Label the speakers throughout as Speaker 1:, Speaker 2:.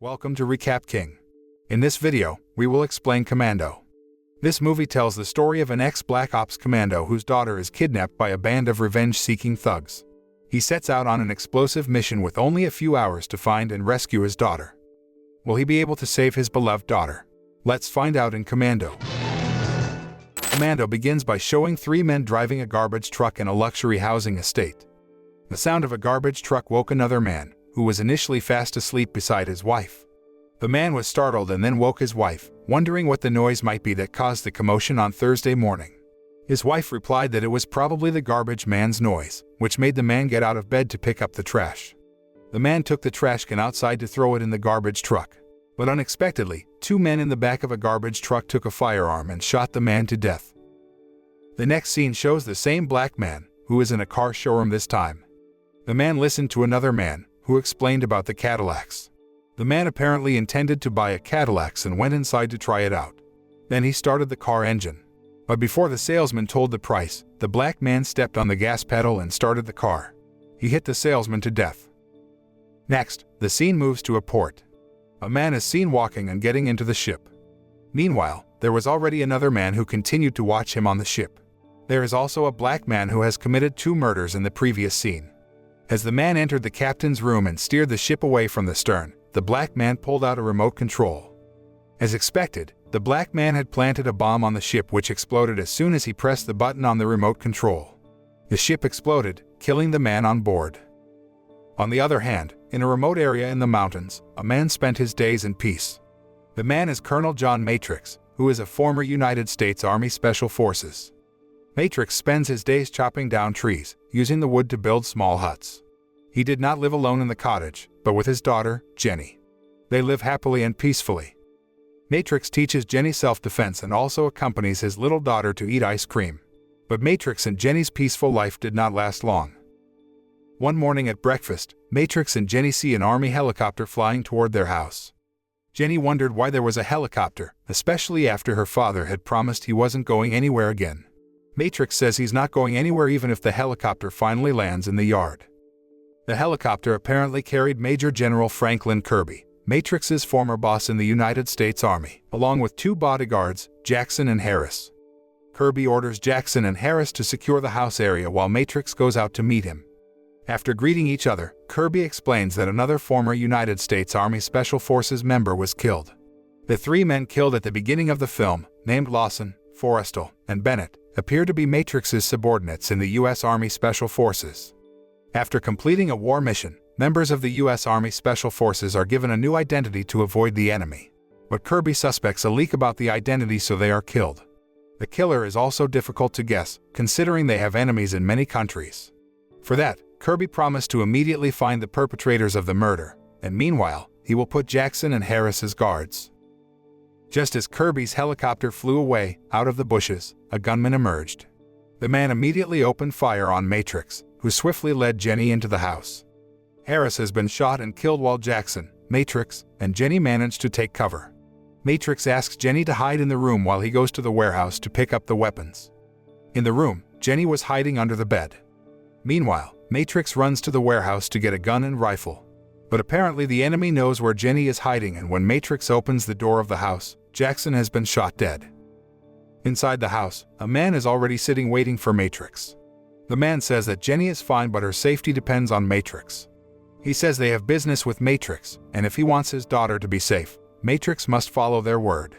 Speaker 1: Welcome to Recap King. In this video, we will explain Commando. This movie tells the story of an ex-Black Ops commando whose daughter is kidnapped by a band of revenge-seeking thugs. He sets out on an explosive mission with only a few hours to find and rescue his daughter. Will he be able to save his beloved daughter? Let's find out in Commando. Commando begins by showing three men driving a garbage truck in a luxury housing estate. The sound of a garbage truck woke another man, who was initially fast asleep beside his wife. The man was startled and then woke his wife, wondering what the noise might be that caused the commotion on Thursday morning. His wife replied that it was probably the garbage man's noise, which made the man get out of bed to pick up the trash. The man took the trash can outside to throw it in the garbage truck. But unexpectedly, two men in the back of a garbage truck took a firearm and shot the man to death. The next scene shows the same black man, who is in a car showroom this time. The man listened to another man, who explained about the Cadillacs. The man apparently intended to buy a Cadillac and went inside to try it out. Then he started the car engine. But before the salesman told the price, the black man stepped on the gas pedal and started the car. He hit the salesman to death. Next, the scene moves to a port. A man is seen walking and getting into the ship. Meanwhile, there was already another man who continued to watch him on the ship. There is also a black man who has committed 2 murders in the previous scene. As the man entered the captain's room and steered the ship away from the stern, the black man pulled out a remote control. As expected, the black man had planted a bomb on the ship which exploded as soon as he pressed the button on the remote control. The ship exploded, killing the man on board. On the other hand, in a remote area in the mountains, a man spent his days in peace. The man is Colonel John Matrix, who is a former United States Army Special Forces. Matrix spends his days chopping down trees, using the wood to build small huts. He did not live alone in the cottage, but with his daughter, Jenny. They live happily and peacefully. Matrix teaches Jenny self-defense and also accompanies his little daughter to eat ice cream. But Matrix and Jenny's peaceful life did not last long. One morning at breakfast, Matrix and Jenny see an army helicopter flying toward their house. Jenny wondered why there was a helicopter, especially after her father had promised he wasn't going anywhere again. Matrix says he's not going anywhere even if the helicopter finally lands in the yard. The helicopter apparently carried Major General Franklin Kirby, Matrix's former boss in the United States Army, along with 2 bodyguards, Jackson and Harris. Kirby orders Jackson and Harris to secure the house area while Matrix goes out to meet him. After greeting each other, Kirby explains that another former United States Army Special Forces member was killed. The 3 men killed at the beginning of the film, named Lawson, Forrestal, and Bennett, appear to be Matrix's subordinates in the U.S. Army Special Forces. After completing a war mission, members of the U.S. Army Special Forces are given a new identity to avoid the enemy. But Kirby suspects a leak about the identity, so they are killed. The killer is also difficult to guess, considering they have enemies in many countries. For that, Kirby promised to immediately find the perpetrators of the murder, and meanwhile, he will put Jackson and Harris as guards. Just as Kirby's helicopter flew away, out of the bushes, a gunman emerged. The man immediately opened fire on Matrix, who swiftly led Jenny into the house. Harris has been shot and killed while Jackson, Matrix, and Jenny managed to take cover. Matrix asks Jenny to hide in the room while he goes to the warehouse to pick up the weapons. In the room, Jenny was hiding under the bed. Meanwhile, Matrix runs to the warehouse to get a gun and rifle. But apparently the enemy knows where Jenny is hiding, and when Matrix opens the door of the house, Jackson has been shot dead. Inside the house, a man is already sitting waiting for Matrix. The man says that Jenny is fine but her safety depends on Matrix. He says they have business with Matrix, and if he wants his daughter to be safe, Matrix must follow their word.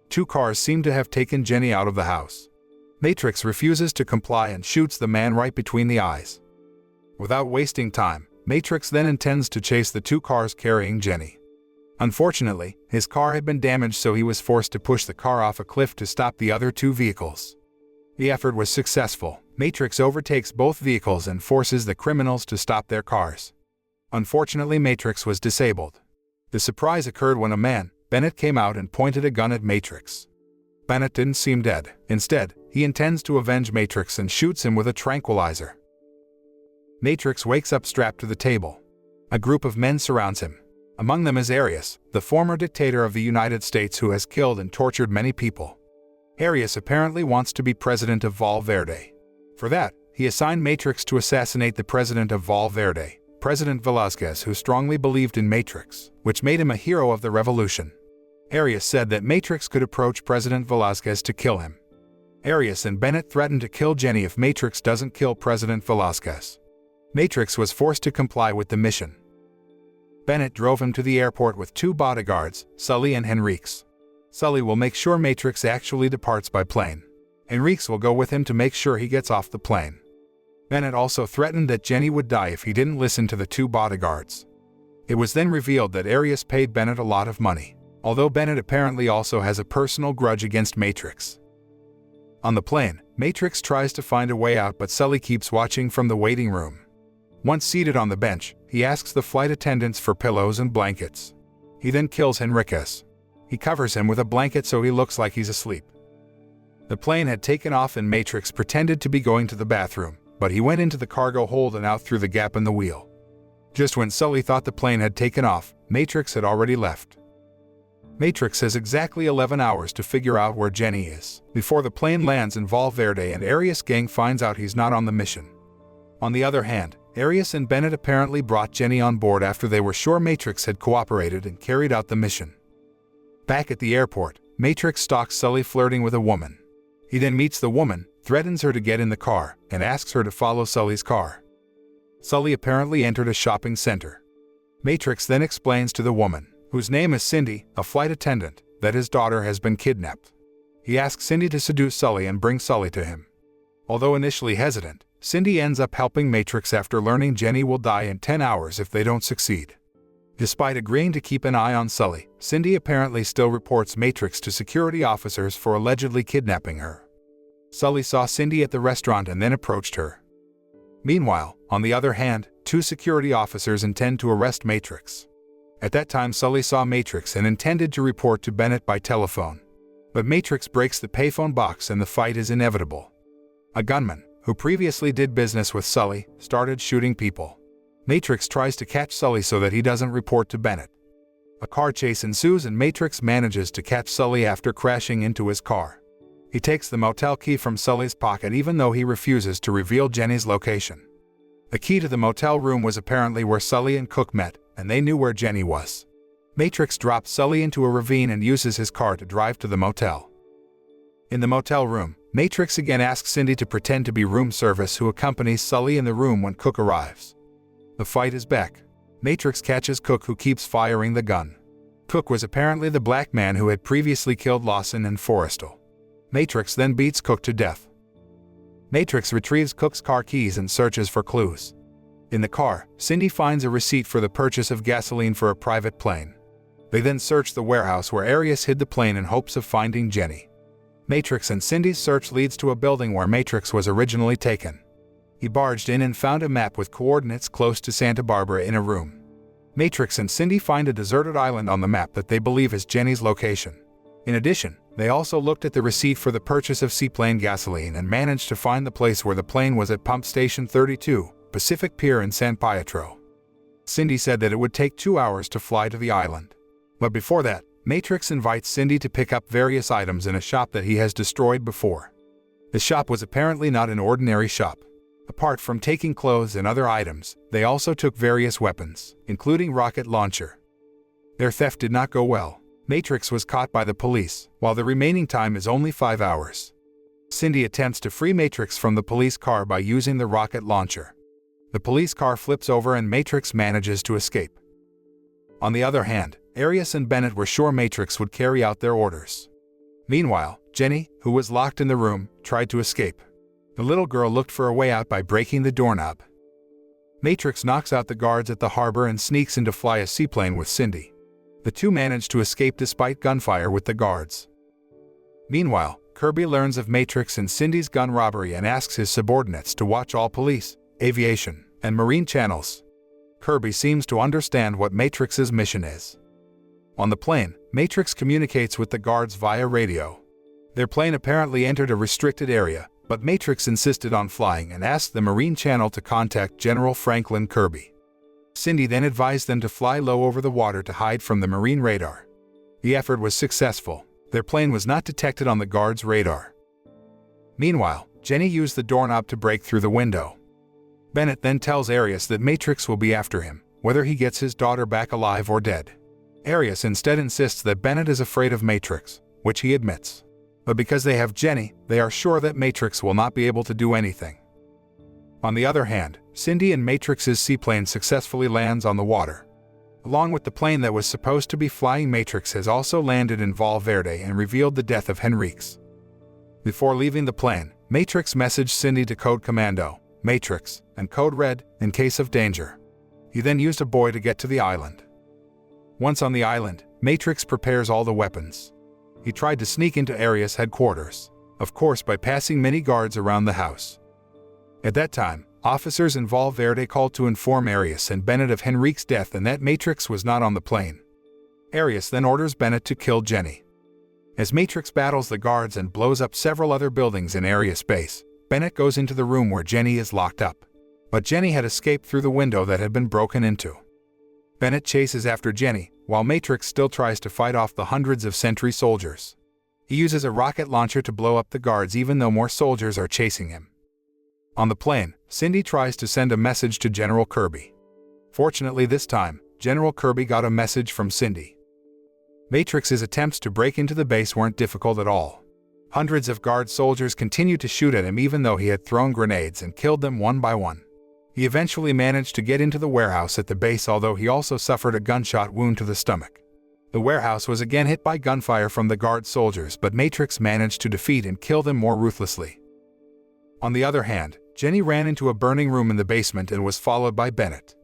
Speaker 1: 2 cars seem to have taken Jenny out of the house. Matrix refuses to comply and shoots the man right between the eyes. Without wasting time, Matrix then intends to chase the 2 cars carrying Jenny. Unfortunately, his car had been damaged, so he was forced to push the car off a cliff to stop the other 2 vehicles. The effort was successful. Matrix overtakes both vehicles and forces the criminals to stop their cars. Unfortunately, Matrix was disabled. The surprise occurred when a man, Bennett, came out and pointed a gun at Matrix. Bennett didn't seem dead. Instead, he intends to avenge Matrix and shoots him with a tranquilizer. Matrix wakes up strapped to the table. A group of men surrounds him. Among them is Arius, the former dictator of the United States who has killed and tortured many people. Arius apparently wants to be president of Valverde. For that, he assigned Matrix to assassinate the president of Valverde, President Velázquez, who strongly believed in Matrix, which made him a hero of the revolution. Arius said that Matrix could approach President Velázquez to kill him. Arius and Bennett threatened to kill Jenny if Matrix doesn't kill President Velázquez. Matrix was forced to comply with the mission. Bennett drove him to the airport with 2 bodyguards, Sully and Henriques. Sully will make sure Matrix actually departs by plane. Henriques will go with him to make sure he gets off the plane. Bennett also threatened that Jenny would die if he didn't listen to the 2 bodyguards. It was then revealed that Arius paid Bennett a lot of money, although Bennett apparently also has a personal grudge against Matrix. On the plane, Matrix tries to find a way out, but Sully keeps watching from the waiting room. Once seated on the bench, he asks the flight attendants for pillows and blankets. He then kills Henriques. He covers him with a blanket so he looks like he's asleep. The plane had taken off and Matrix pretended to be going to the bathroom, but he went into the cargo hold and out through the gap in the wheel. Just when Sully thought the plane had taken off, Matrix had already left. Matrix has exactly 11 hours to figure out where Jenny is before the plane lands in Valverde and Arius' gang finds out he's not on the mission. On the other hand, Arius and Bennett apparently brought Jenny on board after they were sure Matrix had cooperated and carried out the mission. Back at the airport, Matrix stalks Sully flirting with a woman. He then meets the woman, threatens her to get in the car, and asks her to follow Sully's car. Sully apparently entered a shopping center. Matrix then explains to the woman, whose name is Cindy, a flight attendant, that his daughter has been kidnapped. He asks Cindy to seduce Sully and bring Sully to him. Although initially hesitant, Cindy ends up helping Matrix after learning Jenny will die in 10 hours if they don't succeed. Despite agreeing to keep an eye on Sully, Cindy apparently still reports Matrix to security officers for allegedly kidnapping her. Sully saw Cindy at the restaurant and then approached her. Meanwhile, on the other hand, 2 security officers intend to arrest Matrix. At that time, Sully saw Matrix and intended to report to Bennett by telephone. But Matrix breaks the payphone box and the fight is inevitable. A gunman, who previously did business with Sully, started shooting people. Matrix tries to catch Sully so that he doesn't report to Bennett. A car chase ensues and Matrix manages to catch Sully after crashing into his car. He takes the motel key from Sully's pocket even though he refuses to reveal Jenny's location. The key to the motel room was apparently where Sully and Cook met, and they knew where Jenny was. Matrix drops Sully into a ravine and uses his car to drive to the motel. In the motel room, Matrix again asks Cindy to pretend to be room service, who accompanies Sully in the room when Cook arrives. The fight is back. Matrix catches Cook, who keeps firing the gun. Cook was apparently the black man who had previously killed Lawson and Forrestal. Matrix then beats Cook to death. Matrix retrieves Cook's car keys and searches for clues. In the car, Cindy finds a receipt for the purchase of gasoline for a private plane. They then search the warehouse where Arius hid the plane in hopes of finding Jenny. Matrix and Cindy's search leads to a building where Matrix was originally taken. He barged in and found a map with coordinates close to Santa Barbara in a room. Matrix and Cindy find a deserted island on the map that they believe is Jenny's location. In addition, they also looked at the receipt for the purchase of seaplane gasoline and managed to find the place where the plane was at Pump Station 32, Pacific Pier in San Pietro. Cindy said that it would take 2 hours to fly to the island. But before that, Matrix invites Cindy to pick up various items in a shop that he has destroyed before. The shop was apparently not an ordinary shop. Apart from taking clothes and other items, they also took various weapons, including rocket launcher. Their theft did not go well. Matrix was caught by the police, while the remaining time is only 5 hours. Cindy attempts to free Matrix from the police car by using the rocket launcher. The police car flips over and Matrix manages to escape. On the other hand, Arius and Bennett were sure Matrix would carry out their orders. Meanwhile, Jenny, who was locked in the room, tried to escape. The little girl looked for a way out by breaking the doorknob. Matrix knocks out the guards at the harbor and sneaks in to fly a seaplane with Cindy. The two manage to escape despite gunfire with the guards. Meanwhile, Kirby learns of Matrix and Cindy's gun robbery and asks his subordinates to watch all police, aviation, and marine channels. Kirby seems to understand what Matrix's mission is. On the plane, Matrix communicates with the guards via radio. Their plane apparently entered a restricted area, but Matrix insisted on flying and asked the Marine Channel to contact General Franklin Kirby. Cindy then advised them to fly low over the water to hide from the Marine radar. The effort was successful. Their plane was not detected on the guards' radar. Meanwhile, Jenny used the doorknob to break through the window. Bennett then tells Arius that Matrix will be after him, whether he gets his daughter back alive or dead. Arius instead insists that Bennett is afraid of Matrix, which he admits. But because they have Jenny, they are sure that Matrix will not be able to do anything. On the other hand, Cindy and Matrix's seaplane successfully lands on the water. Along with the plane that was supposed to be flying, Matrix has also landed in Valverde and revealed the death of Henriques. Before leaving the plane, Matrix messaged Cindy to code Commando, Matrix, and code Red in case of danger. He then used a boy to get to the island. Once on the island, Matrix prepares all the weapons. He tried to sneak into Arius' headquarters, of course by passing many guards around the house. At that time, officers in Valverde called to inform Arius and Bennett of Henrique's death and that Matrix was not on the plane. Arius then orders Bennett to kill Jenny. As Matrix battles the guards and blows up several other buildings in Arius' base, Bennett goes into the room where Jenny is locked up. But Jenny had escaped through the window that had been broken into. Bennett chases after Jenny, while Matrix still tries to fight off the hundreds of sentry soldiers. He uses a rocket launcher to blow up the guards even though more soldiers are chasing him. On the plane, Cindy tries to send a message to General Kirby. Fortunately this time, General Kirby got a message from Cindy. Matrix's attempts to break into the base weren't difficult at all. Hundreds of guard soldiers continued to shoot at him even though he had thrown grenades and killed them one by one. He eventually managed to get into the warehouse at the base, although he also suffered a gunshot wound to the stomach. The warehouse was again hit by gunfire from the guard soldiers, but Matrix managed to defeat and kill them more ruthlessly. On the other hand, Jenny ran into a burning room in the basement and was followed by Bennett.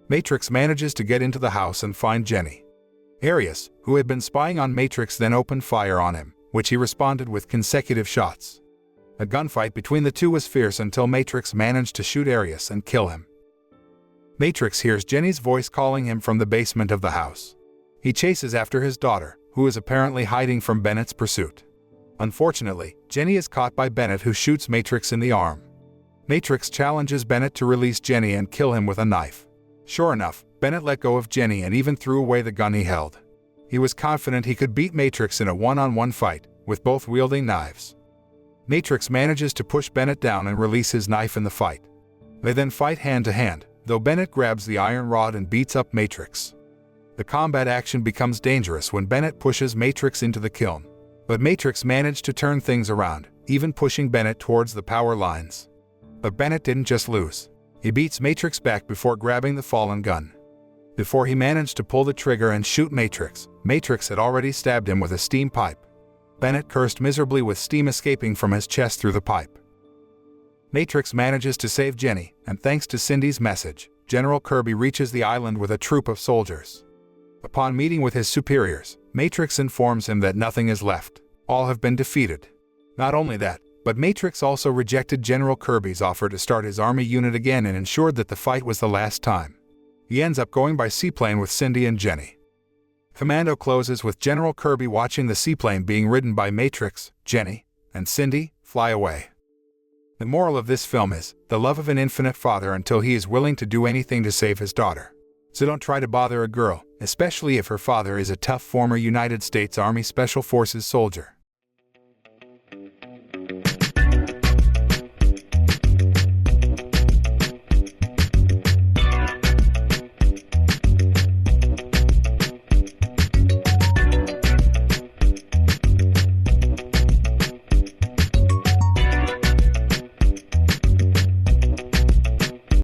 Speaker 1: Matrix manages to get into the house and find Jenny. Arius, who had been spying on Matrix, then opened fire on him, which he responded with consecutive shots. A gunfight between the two was fierce until Matrix managed to shoot Arius and kill him. Matrix hears Jenny's voice calling him from the basement of the house. He chases after his daughter, who is apparently hiding from Bennett's pursuit. Unfortunately, Jenny is caught by Bennett, who shoots Matrix in the arm. Matrix challenges Bennett to release Jenny and kill him with a knife. Sure enough, Bennett let go of Jenny and even threw away the gun he held. He was confident he could beat Matrix in a one-on-one fight, with both wielding knives. Matrix manages to push Bennett down and release his knife in the fight. They then fight hand-to-hand, though Bennett grabs the iron rod and beats up Matrix. The combat action becomes dangerous when Bennett pushes Matrix into the kiln. But Matrix managed to turn things around, even pushing Bennett towards the power lines. But Bennett didn't just lose. He beats Matrix back before grabbing the fallen gun. Before he managed to pull the trigger and shoot Matrix, Matrix had already stabbed him with a steam pipe. Bennett cursed miserably with steam escaping from his chest through the pipe. Matrix manages to save Jenny, and thanks to Cindy's message, General Kirby reaches the island with a troop of soldiers. Upon meeting with his superiors, Matrix informs him that nothing is left. All have been defeated. Not only that, but Matrix also rejected General Kirby's offer to start his army unit again and ensured that the fight was the last time. He ends up going by seaplane with Cindy and Jenny. Commando closes with General Kirby watching the seaplane being ridden by Matrix, Jenny, and Cindy fly away. The moral of this film is the love of an infinite father until he is willing to do anything to save his daughter. So don't try to bother a girl, especially if her father is a tough former United States Army Special Forces soldier.